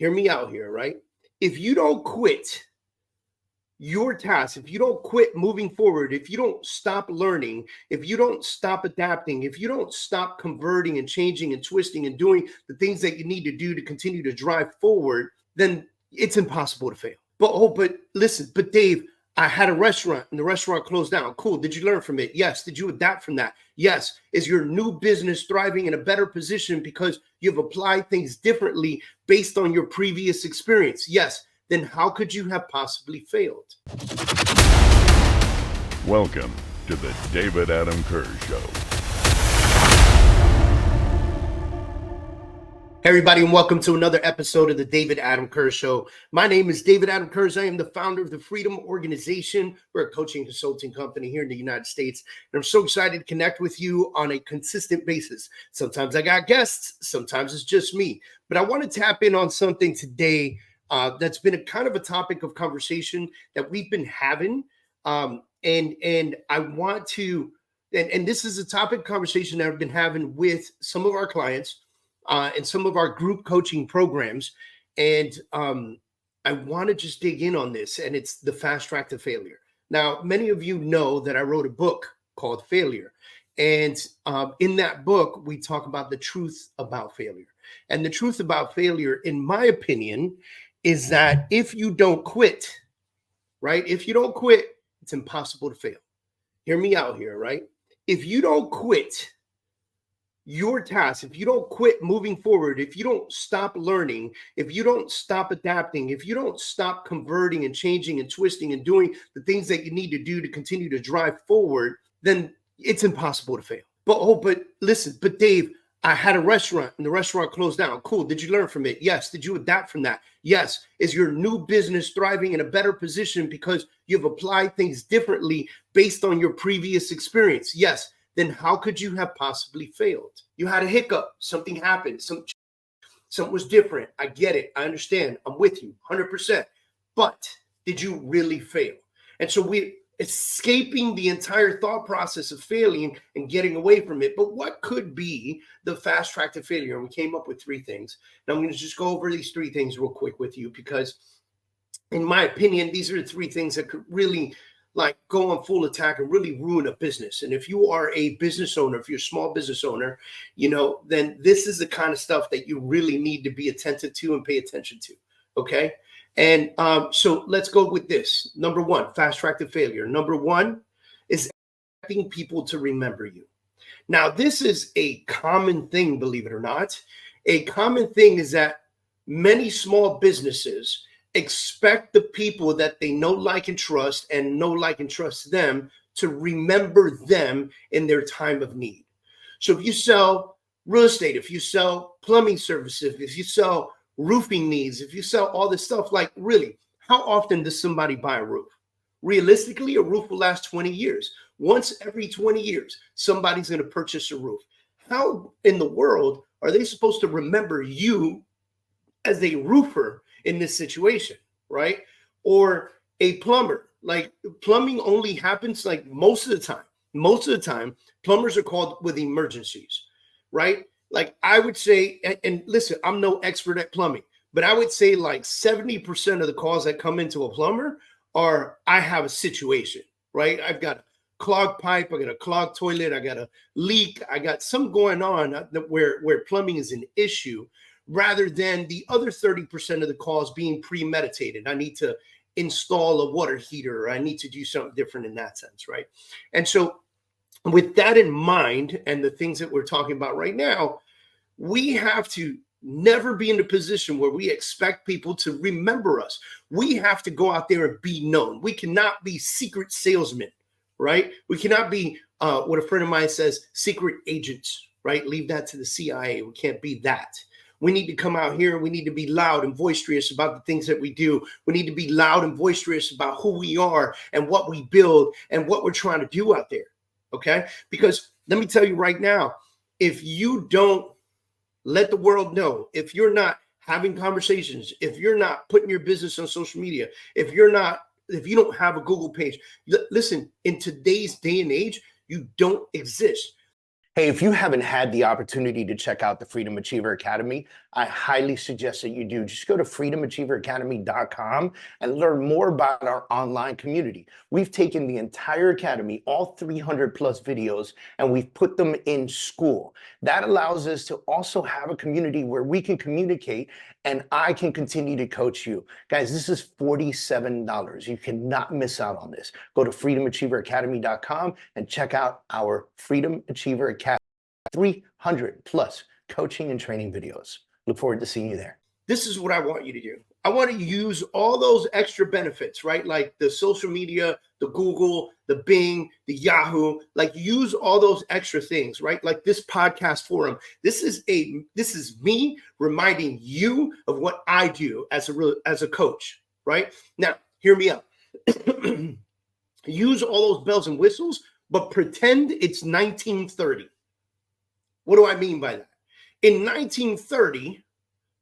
hear me out here, right? If you don't quit your task, if you don't quit moving forward, if you don't stop learning, if you don't stop adapting, if you don't stop converting and changing and twisting and doing the things that you need to do to continue to drive forward, then it's impossible to fail. But listen, but Dave, I had a restaurant and the restaurant closed down. Cool. Did you learn from it? Yes. Did you adapt from that? Yes. Is your new business thriving in a better position because you've applied things differently based on your previous experience? Yes. Then how could you have possibly failed? Welcome to the David Adam Kurz Show. Hey everybody, and welcome to another episode of the David Adam Kurz Show. My name is David Adam Kurz. I am the founder of the Freedom Organization. We're a coaching consulting company here in the United States. And I'm so excited to connect with you on a consistent basis. Sometimes I got guests, sometimes it's just me. But I want to tap in on something today that's been a kind of a topic of conversation that we've been having. And I want to, and this is a topic of conversation that I've been having with some of our clients and some of our group coaching programs. And I want to just dig in on this, and it's the fast track to failure. Now, many of you know that I wrote a book called Failure. And in that book, we talk about the truth about failure. And the truth about failure, in my opinion, is that if you don't quit, right? If you don't quit, it's impossible to fail. Hear me out here, right? If you don't quit your task, if you don't quit moving forward, if you don't stop learning, if you don't stop adapting, if you don't stop converting and changing and twisting and doing the things that you need to do to continue to drive forward, then it's impossible to fail. But listen, but Dave, I had a restaurant and the restaurant closed down. Cool. Did you learn from it? Yes. Did you adapt from that? Yes. Is your new business thriving in a better position because you've applied things differently based on your previous experience? Yes. Then how could you have possibly failed? You had a hiccup. Something happened. Something was different. I get it. I understand. I'm with you 100%. But did you really fail? And so we're escaping the entire thought process of failing and getting away from it. But what could be the fast track to failure? And we came up with three things. And I'm going to just go over these three things real quick with you, because in my opinion, these are the three things that could really go on full attack and really ruin a business. And if you are a business owner, if you're a small business owner, then this is the kind of stuff that you really need to be attentive to and pay attention to. Okay. And so let's go with this. Number one, fast track to failure. Number one is expecting people to remember you. Now, this is a common thing, believe it or not. A common thing is that many small businesses expect the people that they know, like, and trust, and know, like, and trust them to remember them in their time of need. So if you sell real estate, if you sell plumbing services, if you sell roofing needs, if you sell all this stuff, really, how often does somebody buy a roof? Realistically, a roof will last 20 years. Once every 20 years, somebody's going to purchase a roof. How in the world are they supposed to remember you as a roofer in this situation, right? Or a plumber. Plumbing only happens most of the time, plumbers are called with emergencies, right? I would say, and listen, I'm no expert at plumbing, but I would say 70% of the calls that come into a plumber are, I have a situation, right? I've got a clogged pipe, I got a clogged toilet, I got a leak, I got something going on where plumbing is an issue, rather than the other 30% of the calls being premeditated. I need to install a water heater, or I need to do something different in that sense, right? And so with that in mind, and the things that we're talking about right now, we have to never be in a position where we expect people to remember us. We have to go out there and be known. We cannot be secret salesmen, right? We cannot be what a friend of mine says, secret agents, right? Leave that to the CIA. We can't be that. We need to come out here and we need to be loud and boisterous about the things that we do. We need to be loud and boisterous about who we are and what we build and what we're trying to do out there. Okay? Because let me tell you right now, if you don't let the world know, if you're not having conversations, if you're not putting your business on social media, if you don't have a Google page, listen, in today's day and age, you don't exist. Hey, if you haven't had the opportunity to check out the Freedom Achiever Academy, I highly suggest that you do. Just go to freedomachieveracademy.com and learn more about our online community. We've taken the entire academy, all 300 plus videos, and we've put them in school. That allows us to also have a community where we can communicate and I can continue to coach you. Guys, this is $47. You cannot miss out on this. Go to freedomachieveracademy.com and check out our Freedom Achiever Academy. 300 plus coaching and training videos. Look forward to seeing you there. This is what I want you to do. I want to use all those extra benefits, right? Like the social media, the Google, the Bing, the Yahoo, like use all those extra things, right? Like this podcast forum. This is me reminding you of what I do as a coach, right? Now, hear me out. Use all those bells and whistles, but pretend it's 1930. What do I mean by that? In 1930,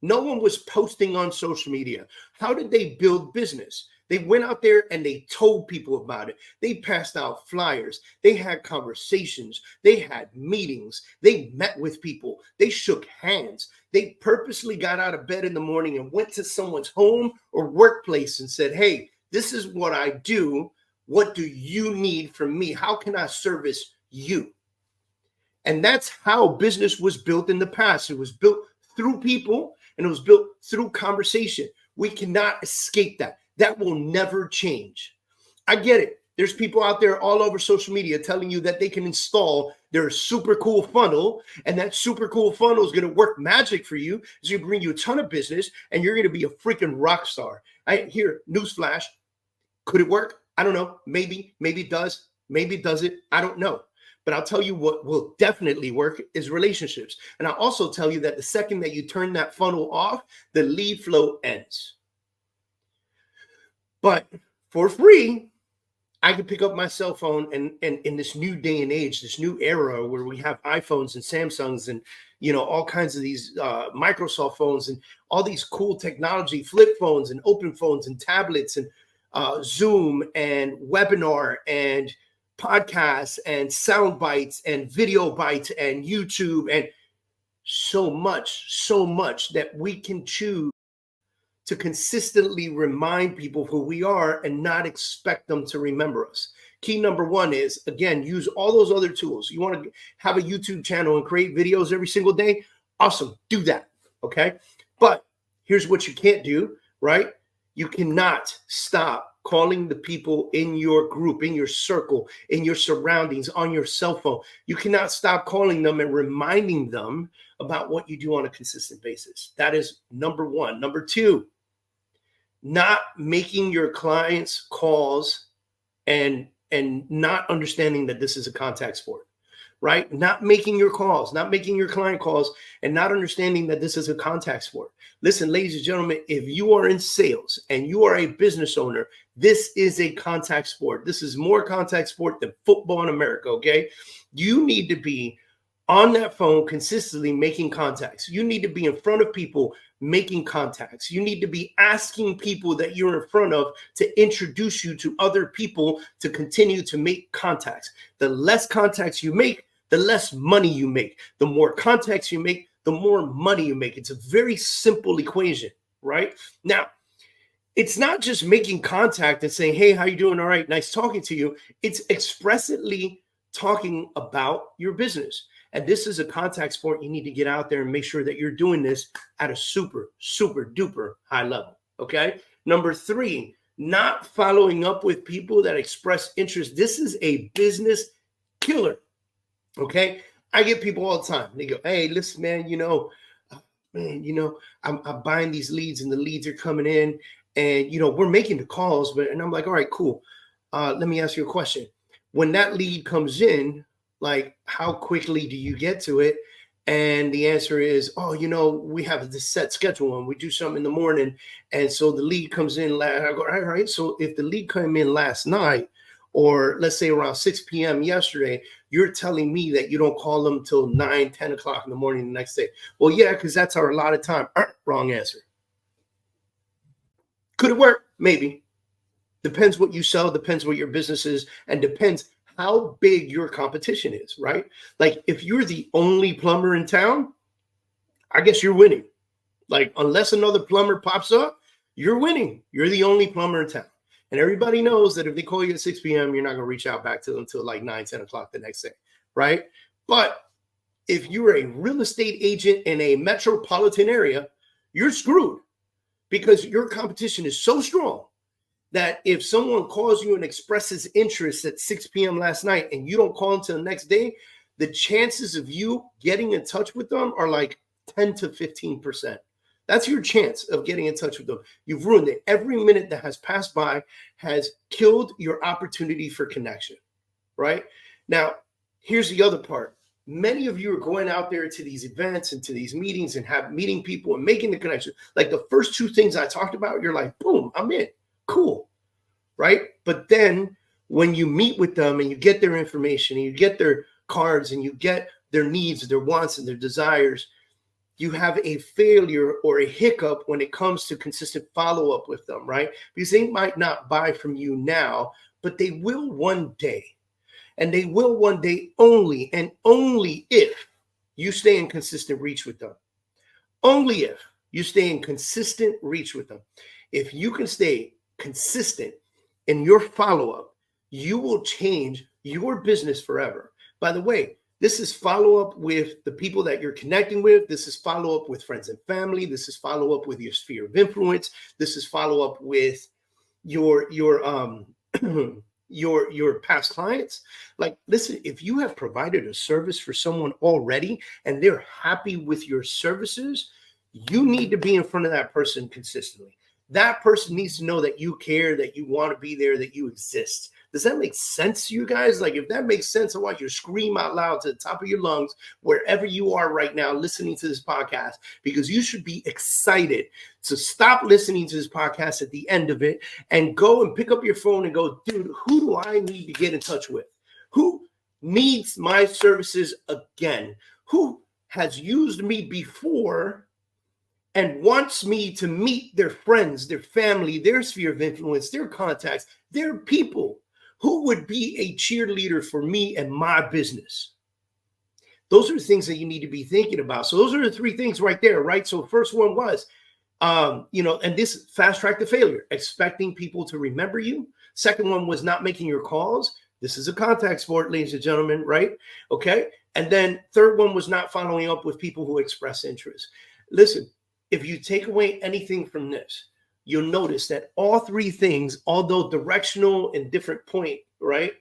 no one was posting on social media. How did they build business? They went out there and they told people about it. They passed out flyers. They had conversations. They had meetings. They met with people. They shook hands. They purposely got out of bed in the morning and went to someone's home or workplace and said, hey, this is what I do. What do you need from me? How can I service you? And that's how business was built in the past. It was built through people and it was built through conversation. We cannot escape that. That will never change. I get it. There's people out there all over social media telling you that they can install their super cool funnel and that super cool funnel is going to work magic for you. It's going to bring you a ton of business and you're going to be a freaking rock star. Here, newsflash. Could it work? I don't know. Maybe it does. Maybe it doesn't. I don't know. But I'll tell you what will definitely work is relationships. And I'll also tell you that the second that you turn that funnel off, the lead flow ends. But for free, I can pick up my cell phone and in this new day and age, this new era where we have iPhones and Samsungs and, all kinds of these Microsoft phones and all these cool technology, flip phones and open phones and tablets and Zoom and webinar and podcasts and sound bites and video bites and YouTube and so much that we can choose to consistently remind people who we are and not expect them to remember us. Key number one is, again, use all those other tools. You want to have a YouTube channel and create videos every single day? Awesome. Do that. Okay. But here's what you can't do, right? You cannot stop calling the people in your group, in your circle, in your surroundings, on your cell phone. You cannot stop calling them and reminding them about what you do on a consistent basis. That is number one. Number two, not making your clients calls and not understanding that this is a contact sport, right? Not making your calls, not making your client calls, and not understanding that this is a contact sport. Listen, ladies and gentlemen, if you are in sales and you are a business owner, this is a contact sport. This is more contact sport than football in America, okay? You need to be on that phone consistently making contacts. You need to be in front of people making contacts. You need to be asking people that you're in front of to introduce you to other people to continue to make contacts. The less contacts you make, the less money you make. The more contacts you make, the more money you make. It's a very simple equation, right? Now, it's not just making contact and saying, hey, how you doing? All right, nice talking to you. It's expressly talking about your business. And this is a contact sport. You need to get out there and make sure that you're doing this at a super, super duper high level, okay? Number three, not following up with people that express interest. This is a business killer, okay? I get people all the time. They go, hey, listen, man, I'm buying these leads and the leads are coming in and, we're making the calls. And I'm like, all right, cool. Let me ask you a question. When that lead comes in, like, how quickly do you get to it? And the answer is, we have this set schedule and we do something in the morning. And so the lead comes in. I go, all right. So if the lead came in last night, or let's say around 6 p.m. yesterday, you're telling me that you don't call them till 9, 10 o'clock in the morning the next day. Well, yeah, because that's our allotted time. Wrong answer. Could it work? Maybe. Depends what you sell, depends what your business is, and depends how big your competition is, right? Like if you're the only plumber in town, I guess you're winning. Like unless another plumber pops up, you're winning. You're the only plumber in town. And everybody knows that if they call you at 6 p.m., you're not going to reach out back to them until like 9, 10 o'clock the next day, right? But if you're a real estate agent in a metropolitan area, you're screwed because your competition is so strong that if someone calls you and expresses interest at 6 p.m. last night and you don't call until the next day, the chances of you getting in touch with them are like 10 to 15%. That's your chance of getting in touch with them. You've ruined it. Every minute that has passed by has killed your opportunity for connection, right? Now, here's the other part. Many of you are going out there to these events and to these meetings and meeting people and making the connection. Like the first two things I talked about, you're like, boom, I'm in. Cool, right? But then when you meet with them and you get their information and you get their cards and you get their needs, their wants, and their desires, you have a failure or a hiccup when it comes to consistent follow-up with them, right? Because they might not buy from you now, but they will one day. And they will one day only and only if you stay in consistent reach with them. Only if you stay in consistent reach with them. If you can stay consistent in your follow-up, you will change your business forever. By the way, this is follow-up with the people that you're connecting with. This is follow-up with friends and family. This is follow-up with your sphere of influence. This is follow-up with your past clients. Like, listen, if you have provided a service for someone already and they're happy with your services, you need to be in front of that person consistently. That person needs to know that you care, that you want to be there, that you exist. Does that make sense to you guys? Like, if that makes sense, I want you to scream out loud to the top of your lungs, wherever you are right now listening to this podcast, because you should be excited to stop listening to this podcast at the end of it and go and pick up your phone and go, dude, who do I need to get in touch with? Who needs my services again? Who has used me before and wants me to meet their friends, their family, their sphere of influence, their contacts, their people? Who would be a cheerleader for me and my business? Those are the things that you need to be thinking about. So those are the three things right there, right? So first one was, and this fast track to failure, expecting people to remember you. Second one was not making your calls. This is a contact sport, ladies and gentlemen, right? Okay. And then third one was not following up with people who express interest. Listen, if you take away anything from this, you'll notice that all three things, although directional and different point, right?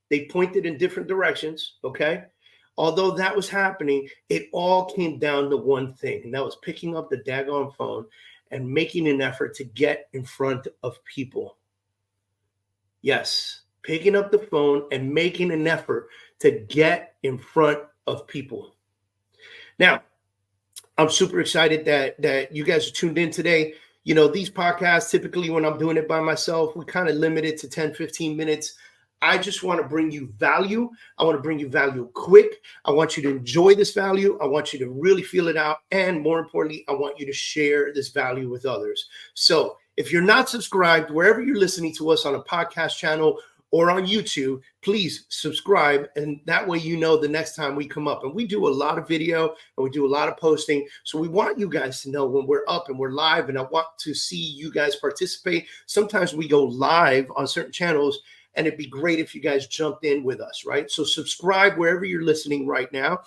They pointed in different directions, okay? Although that was happening, it all came down to one thing, and that was picking up the daggone phone and making an effort to get in front of people. Yes, picking up the phone and making an effort to get in front of people. Now, I'm super excited that you guys are tuned in today. You know, these podcasts, typically when I'm doing it by myself, we kind of limit it to 10, 15 minutes. I just want to bring you value. I want to bring you value quick. I want you to enjoy this value. I want you to really feel it out. And more importantly, I want you to share this value with others. So if you're not subscribed, wherever you're listening to us on a podcast channel or on YouTube, please subscribe. And that way, you know, the next time we come up. And we do a lot of video and we do a lot of posting. So we want you guys to know when we're up and we're live, and I want to see you guys participate. Sometimes we go live on certain channels, and it'd be great if you guys jumped in with us, right? So subscribe wherever you're listening right now.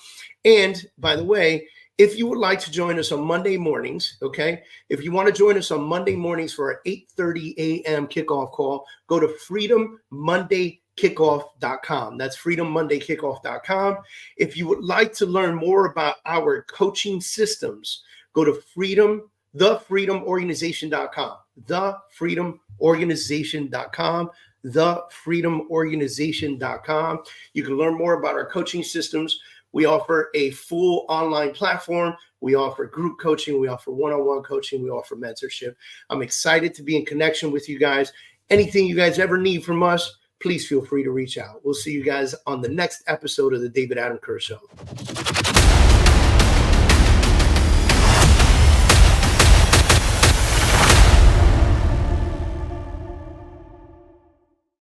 And by the way, if you would like to join us on Monday mornings, okay? If you want to join us on Monday mornings for our 8:30 a.m. kickoff call, go to freedommondaykickoff.com. That's freedommondaykickoff.com. If you would like to learn more about our coaching systems, go to thefreedomorganization.com. Thefreedomorganization.com. Thefreedomorganization.com. You can learn more about our coaching systems. We offer a full online platform. We offer group coaching. We offer one-on-one coaching. We offer mentorship. I'm excited to be in connection with you guys. Anything you guys ever need from us, please feel free to reach out. We'll see you guys on the next episode of the David Adam Kurz Show.